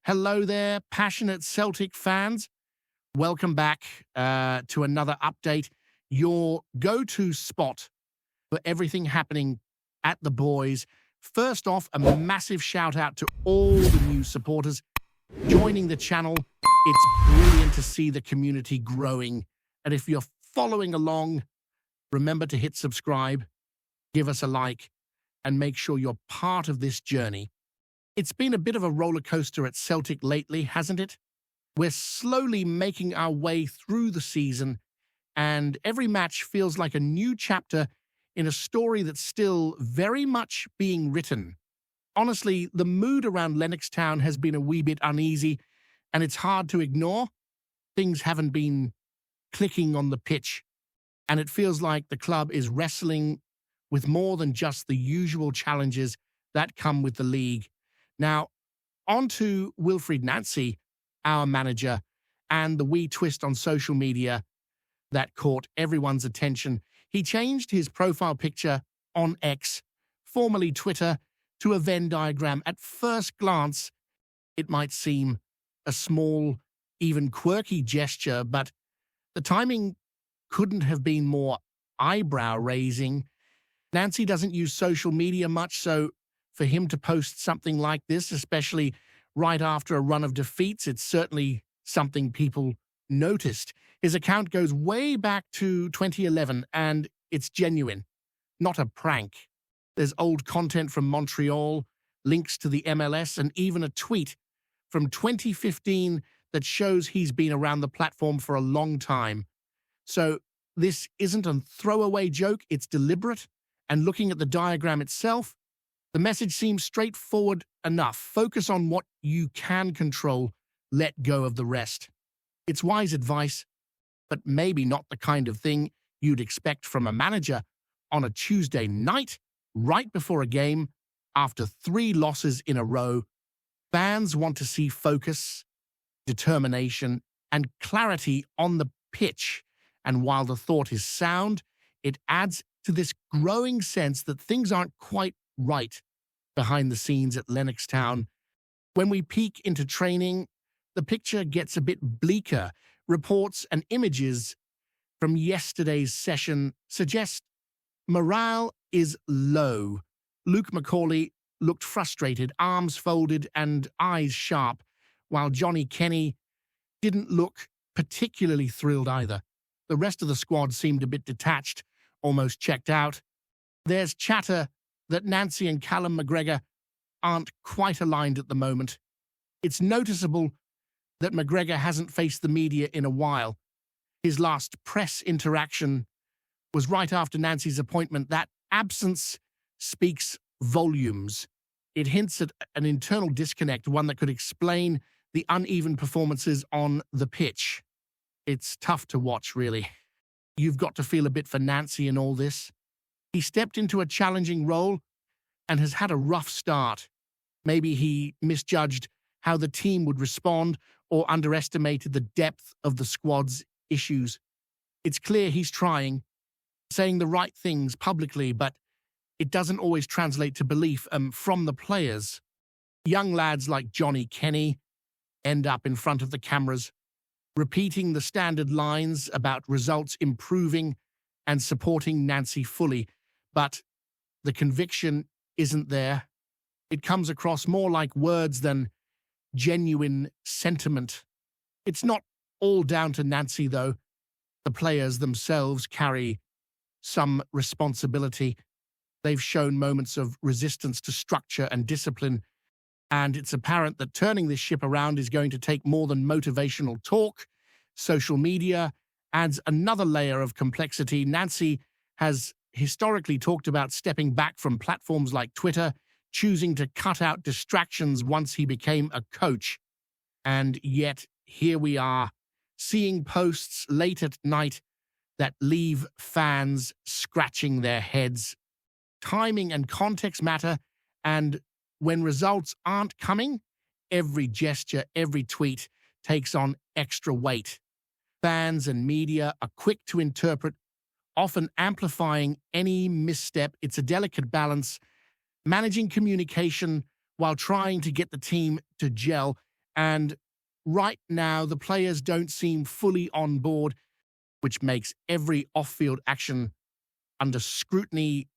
Hello there, passionate Celtic fans. Welcome back to another update, your go-to spot for everything happening at the boys. First off, a massive shout out to all the new supporters joining the channel. It's brilliant to see the community growing. And if you're following along, remember to hit subscribe, give us a like, and make sure you're part of this journey. It's been a bit of a roller coaster at Celtic lately, hasn't it? We're slowly making our way through the season, and every match feels like a new chapter in a story that's still very much being written. Honestly, the mood around Lennox Town has been a wee bit uneasy, and it's hard to ignore. Things haven't been clicking on the pitch, and it feels like the club is wrestling with more than just the usual challenges that come with the league. Now, on to Wilfried Nancy, our manager, and the wee twist on social media that caught everyone's attention. He changed his profile picture on X, formerly Twitter, to a Venn diagram. At first glance, it might seem a small, even quirky gesture, but the timing couldn't have been more eyebrow-raising. Nancy doesn't use social media much, so for him to post something like this, especially right after a run of defeats, it's certainly something people noticed. His account goes way back to 2011, and it's genuine, not a prank. There's old content from Montreal, links to the MLS, and even a tweet from 2015 that shows he's been around the platform for a long time. So this isn't a throwaway joke, it's deliberate, and looking at the diagram itself, the message seems straightforward enough. Focus on what you can control, let go of the rest. It's wise advice, but maybe not the kind of thing you'd expect from a manager on a Tuesday night, right before a game, after 3 losses in a row. Fans want to see focus, determination, and clarity on the pitch. And while the thought is sound, it adds to this growing sense that things aren't quite right behind the scenes at Lennox Town. When we peek into training, the picture gets a bit bleaker. Reports and images from yesterday's session suggest morale is low. Luke Macaulay looked frustrated, arms folded and eyes sharp, while Johnny Kenny didn't look particularly thrilled either. The rest of the squad seemed a bit detached, almost checked out. There's chatter that Nancy and Callum McGregor aren't quite aligned at the moment. It's noticeable that McGregor hasn't faced the media in a while. His last press interaction was right after Nancy's appointment. That absence speaks volumes. It hints at an internal disconnect, one that could explain the uneven performances on the pitch. It's tough to watch, really. You've got to feel a bit for Nancy in all this. He stepped into a challenging role and has had a rough start. Maybe he misjudged how the team would respond or underestimated the depth of the squad's issues. It's clear he's trying, saying the right things publicly, but it doesn't always translate to belief from the players. Young lads like Johnny Kenny end up in front of the cameras, repeating the standard lines about results improving and supporting Nancy fully, but the conviction isn't there. It comes across more like words than genuine sentiment. It's not all down to Nancy, though. The players themselves carry some responsibility. They've shown moments of resistance to structure and discipline, and it's apparent that turning this ship around is going to take more than motivational talk. Social media adds another layer of complexity. Nancy has historically talked about stepping back from platforms like Twitter, choosing to cut out distractions once he became a coach. And yet, here we are, seeing posts late at night that leave fans scratching their heads. Timing and context matter, and when results aren't coming, every gesture, every tweet takes on extra weight. Fans and media are quick to interpret, often amplifying any misstep. It's a delicate balance, managing communication while trying to get the team to gel And right now, the players don't seem fully on board, which makes every off-field action under scrutiny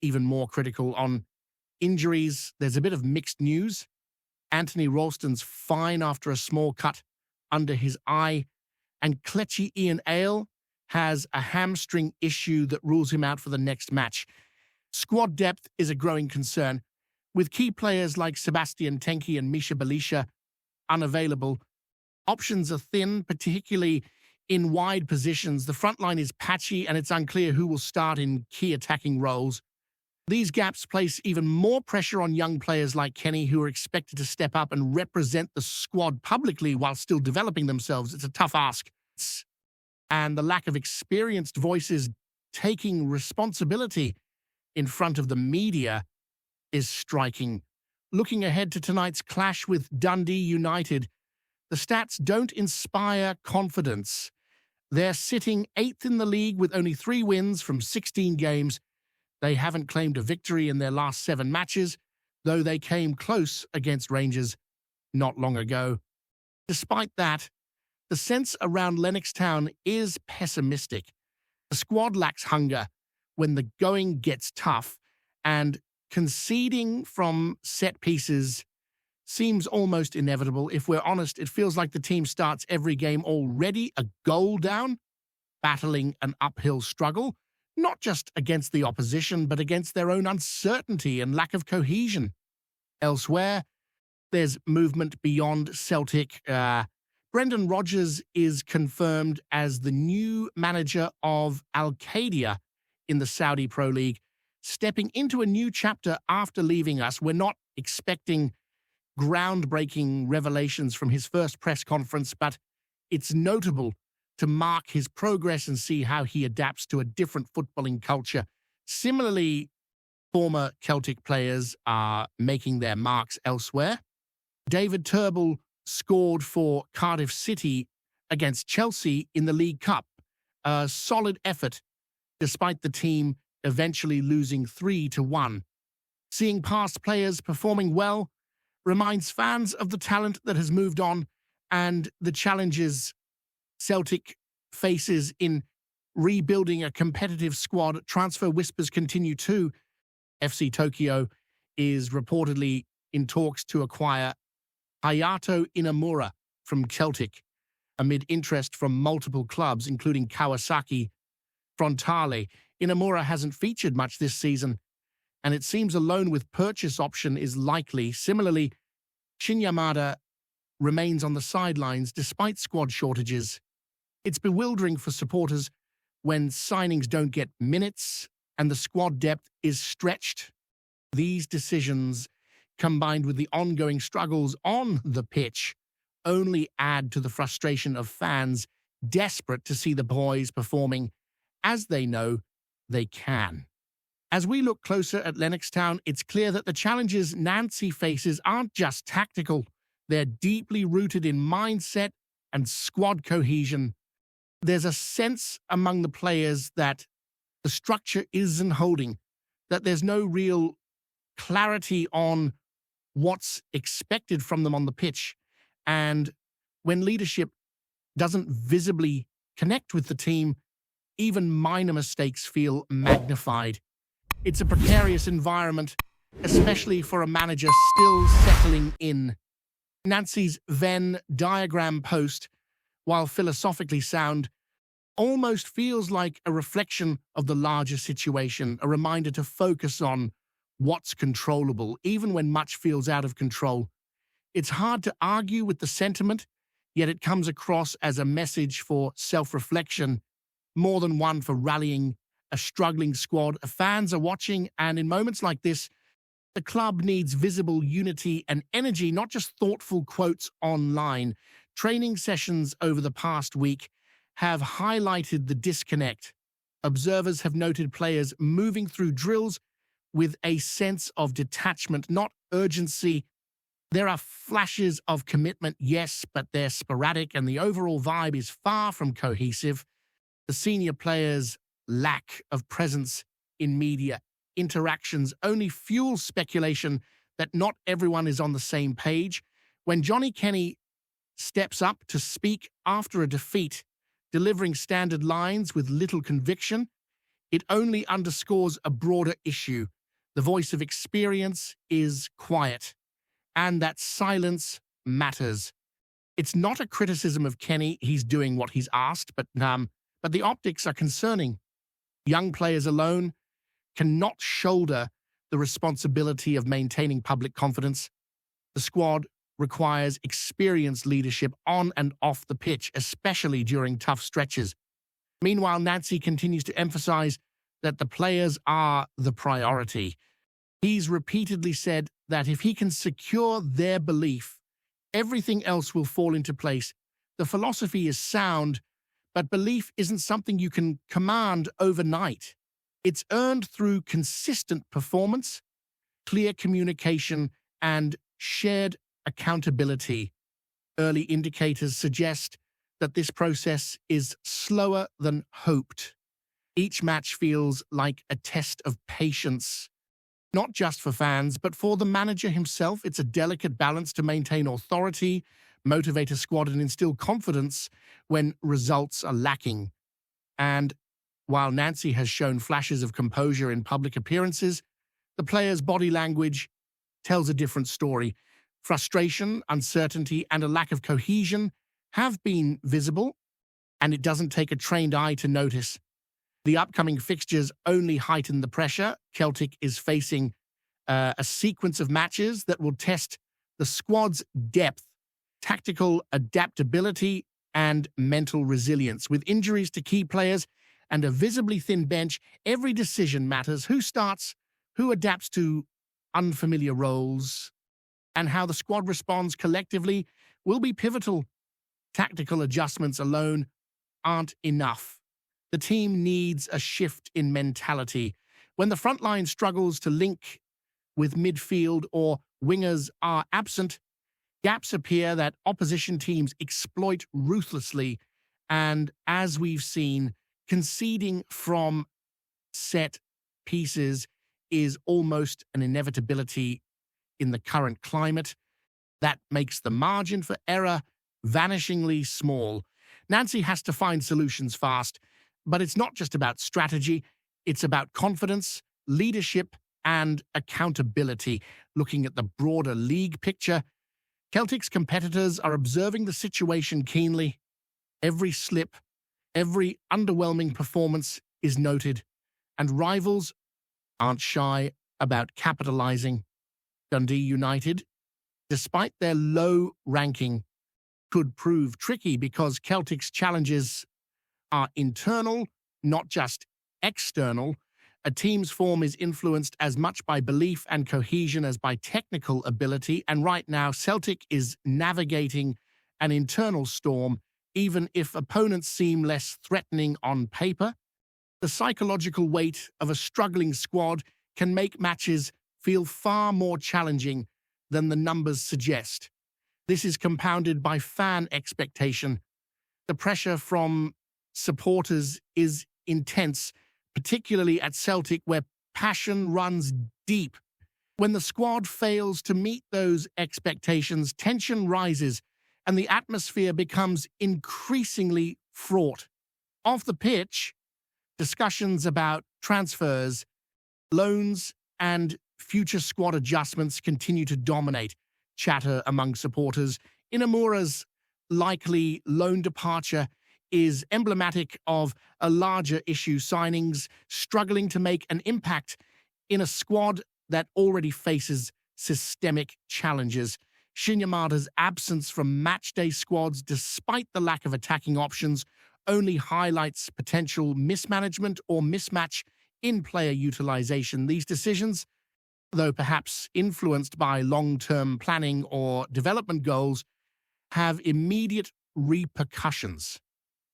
even more critical. On injuries, there's a bit of mixed news. Anthony Ralston's fine after a small cut under his eye, and Kelechi Ian Ale has a hamstring issue that rules him out for the next match. Squad depth is a growing concern, with key players like Sebastian Tenki and Misha Belisha unavailable. Options are thin, particularly in wide positions. The front line is patchy, and it's unclear who will start in key attacking roles. These gaps place even more pressure on young players like Kenny, who are expected to step up and represent the squad publicly while still developing themselves. It's a tough ask. And the lack of experienced voices taking responsibility in front of the media is striking. Looking ahead to tonight's clash with Dundee United, the stats don't inspire confidence. They're sitting 8th in the league with only 3 wins from 16 games. They haven't claimed a victory in their last 7 matches, though they came close against Rangers not long ago. Despite that, the sense around Lennox Town is pessimistic. The squad lacks hunger when the going gets tough, and conceding from set pieces seems almost inevitable. If we're honest, it feels like the team starts every game already a goal down, battling an uphill struggle, not just against the opposition, but against their own uncertainty and lack of cohesion. Elsewhere, there's movement beyond Celtic. Brendan Rodgers is confirmed as the new manager of Al-Qadiyah in the Saudi Pro League, stepping into a new chapter after leaving us. We're not expecting groundbreaking revelations from his first press conference, but it's notable to mark his progress and see how he adapts to a different footballing culture. Similarly, former Celtic players are making their marks elsewhere. David Turnbull scored for Cardiff City against Chelsea in the League Cup. A solid effort, despite the team eventually losing 3-1. Seeing past players performing well reminds fans of the talent that has moved on and the challenges Celtic faces in rebuilding a competitive squad. Transfer whispers continue too. FC Tokyo is reportedly in talks to acquire Hayato Inamura from Celtic, amid interest from multiple clubs, including Kawasaki Frontale. Inamura hasn't featured much this season, and it seems a loan with purchase option is likely. Similarly, Shin Yamada remains on the sidelines despite squad shortages. It's bewildering for supporters when signings don't get minutes and the squad depth is stretched. These decisions, combined with the ongoing struggles on the pitch, only add to the frustration of fans desperate to see the boys performing as they know they can. As we look closer at Lennox Town, it's clear that the challenges Nancy faces aren't just tactical. They're deeply rooted in mindset and squad cohesion. There's a sense among the players that the structure isn't holding, that there's no real clarity on what's expected from them on the pitch. And when leadership doesn't visibly connect with the team, even minor mistakes feel magnified. It's a precarious environment, especially for a manager still settling in. Nancy's Venn diagram post, while philosophically sound, almost feels like a reflection of the larger situation, a reminder to focus on what's controllable, even when much feels out of control. It's hard to argue with the sentiment, yet it comes across as a message for self-reflection, more than one for rallying a struggling squad. Fans are watching, and in moments like this, the club needs visible unity and energy, not just thoughtful quotes online. Training sessions over the past week have highlighted the disconnect. Observers have noted players moving through drills with a sense of detachment, not urgency. There are flashes of commitment, yes, but they're sporadic, and the overall vibe is far from cohesive. The senior players' lack of presence in media interactions only fuels speculation that not everyone is on the same page. When Johnny Kenny steps up to speak after a defeat, delivering standard lines with little conviction, it only underscores a broader issue. The voice of experience is quiet, and that silence matters. It's not a criticism of Kenny, he's doing what he's asked, but the optics are concerning. Young players alone cannot shoulder the responsibility of maintaining public confidence. The squad requires experienced leadership on and off the pitch, especially during tough stretches. Meanwhile, Nancy continues to emphasize that the players are the priority. He's repeatedly said that if he can secure their belief, everything else will fall into place. The philosophy is sound, but belief isn't something you can command overnight. It's earned through consistent performance, clear communication, and shared accountability. Early indicators suggest that this process is slower than hoped. Each match feels like a test of patience, not just for fans, but for the manager himself. It's a delicate balance to maintain authority, motivate a squad, and instill confidence when results are lacking. And while Nancy has shown flashes of composure in public appearances, the player's body language tells a different story. Frustration, uncertainty, and a lack of cohesion have been visible, and it doesn't take a trained eye to notice. The upcoming fixtures only heighten the pressure. Celtic is facing a sequence of matches that will test the squad's depth, tactical adaptability, and mental resilience. With injuries to key players and a visibly thin bench, every decision matters. Who starts, who adapts to unfamiliar roles, and how the squad responds collectively will be pivotal. Tactical adjustments alone aren't enough. The team needs a shift in mentality. When the front line struggles to link with midfield or wingers are absent, gaps appear that opposition teams exploit ruthlessly, and as we've seen, conceding from set pieces is almost an inevitability in the current climate. That makes the margin for error vanishingly small. Nancy has to find solutions fast, but it's not just about strategy, it's about confidence, leadership, and accountability. Looking at the broader league picture, Celtic's competitors are observing the situation keenly. Every slip, every underwhelming performance is noted, and rivals aren't shy about capitalizing. Dundee United, despite their low ranking, could prove tricky because Celtic's challenges are internal, not just external. A team's form is influenced as much by belief and cohesion as by technical ability, and right now Celtic is navigating an internal storm, even if opponents seem less threatening on paper. The psychological weight of a struggling squad can make matches feel far more challenging than the numbers suggest. This is compounded by fan expectation. The pressure from supporters is intense, particularly at Celtic, where passion runs deep. When the squad fails to meet those expectations, tension rises and the atmosphere becomes increasingly fraught. Off the pitch, discussions about transfers, loans, and future squad adjustments continue to dominate chatter among supporters. Inamura's likely loan departure is emblematic of a larger issue, signings struggling to make an impact in a squad that already faces systemic challenges. Shinyamada's absence from matchday squads, despite the lack of attacking options, only highlights potential mismanagement or mismatch in player utilization. These decisions, though perhaps influenced by long-term planning or development goals, have immediate repercussions.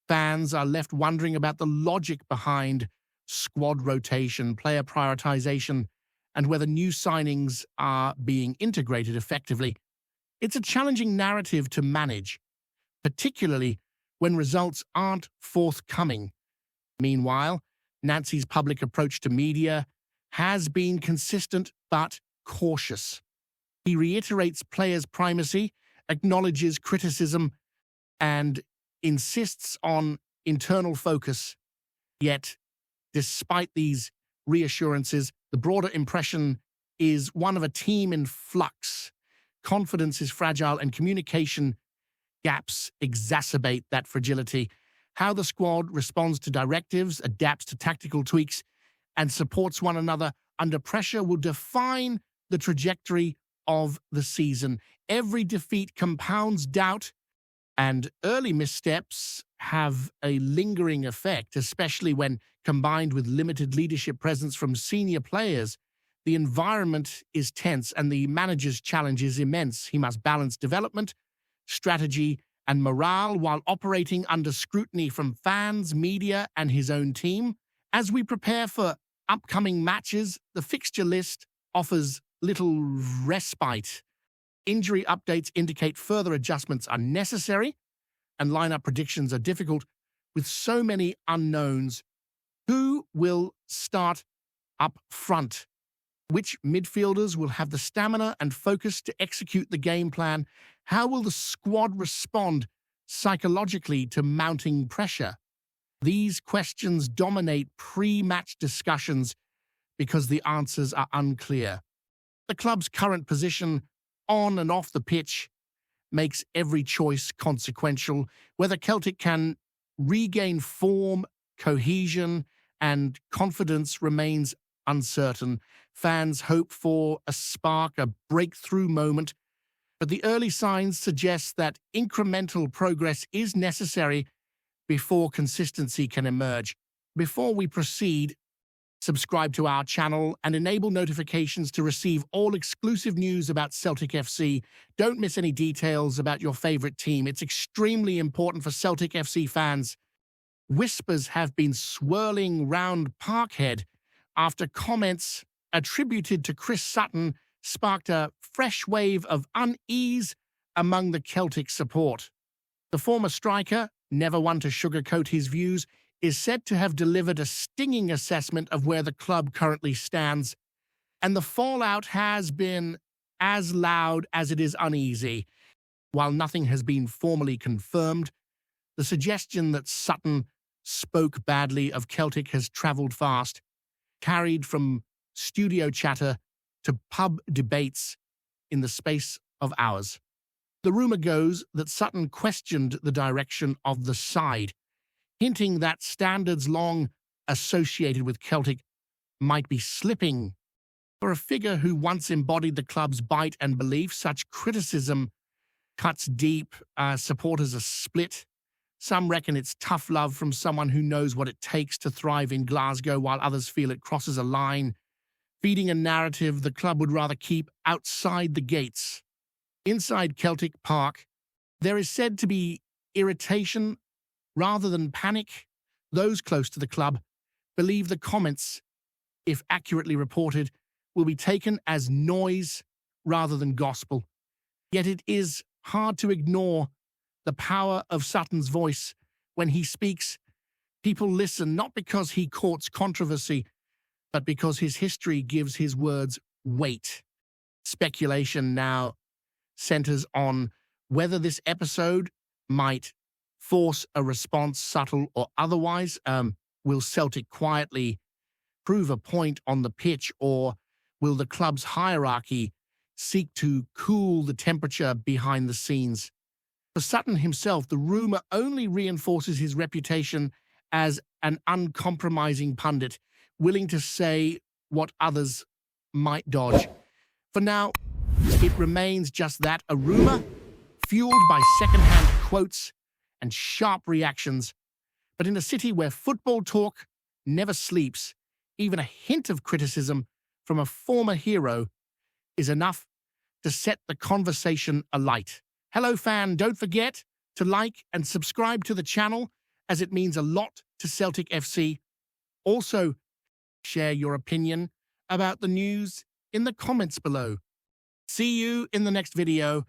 Fans are left wondering about the logic behind squad rotation, player prioritization, and whether new signings are being integrated effectively. It's a challenging narrative to manage, particularly when results aren't forthcoming. Meanwhile, Nancy's public approach to media has been consistent but cautious. He reiterates players' primacy, acknowledges criticism and insists on internal focus. Yet, despite these reassurances, the broader impression is one of a team in flux. Confidence is fragile and communication gaps exacerbate that fragility. How the squad responds to directives, adapts to tactical tweaks, and supports one another under pressure will define the trajectory of the season. Every defeat compounds doubt, and early missteps have a lingering effect, especially when combined with limited leadership presence from senior players. The environment is tense and the manager's challenge is immense. He must balance development, strategy, and morale while operating under scrutiny from fans, media, and his own team. As we prepare for upcoming matches, the fixture list offers little respite. Injury updates indicate further adjustments are necessary, and lineup predictions are difficult with so many unknowns. Who will start up front? Which midfielders will have the stamina and focus to execute the game plan? How will the squad respond psychologically to mounting pressure? These questions dominate pre-match discussions because the answers are unclear. The club's current position on and off the pitch makes every choice consequential. Whether Celtic can regain form, cohesion, and confidence remains uncertain. Fans hope for a spark, a breakthrough moment, but the early signs suggest that incremental progress is necessary before consistency can emerge. Before we proceed, subscribe to our channel and enable notifications to receive all exclusive news about Celtic FC. Don't miss any details about your favorite team. It's extremely important for Celtic FC fans. Whispers have been swirling round Parkhead after comments attributed to Chris Sutton sparked a fresh wave of unease among the Celtic support. The former striker, never one to sugarcoat his views, is said to have delivered a stinging assessment of where the club currently stands, and the fallout has been as loud as it is uneasy. While nothing has been formally confirmed, the suggestion that Sutton spoke badly of Celtic has travelled fast, carried from studio chatter to pub debates in the space of hours. The rumour goes that Sutton questioned the direction of the side, hinting that standards long associated with Celtic might be slipping. For a figure who once embodied the club's bite and belief, such criticism cuts deep. Supporters are split. Some reckon it's tough love from someone who knows what it takes to thrive in Glasgow, while others feel it crosses a line, feeding a narrative the club would rather keep outside the gates. Inside Celtic Park, there is said to be irritation rather than panic. Those close to the club believe the comments, if accurately reported, will be taken as noise rather than gospel. Yet it is hard to ignore the power of Sutton's voice. When he speaks, people listen not because he courts controversy, but because his history gives his words weight. Speculation now centers on whether this episode might force a response, subtle or otherwise. Will Celtic quietly prove a point on the pitch, or will the club's hierarchy seek to cool the temperature behind the scenes? For Sutton himself, the rumour only reinforces his reputation as an uncompromising pundit, willing to say what others might dodge. For now, it remains just that, a rumour fueled by second-hand quotes and sharp reactions. But in a city where football talk never sleeps, even a hint of criticism from a former hero is enough to set the conversation alight. Hello, fan. Don't forget to like and subscribe to the channel, as it means a lot to Celtic FC. Also, share your opinion about the news in the comments below. See you in the next video.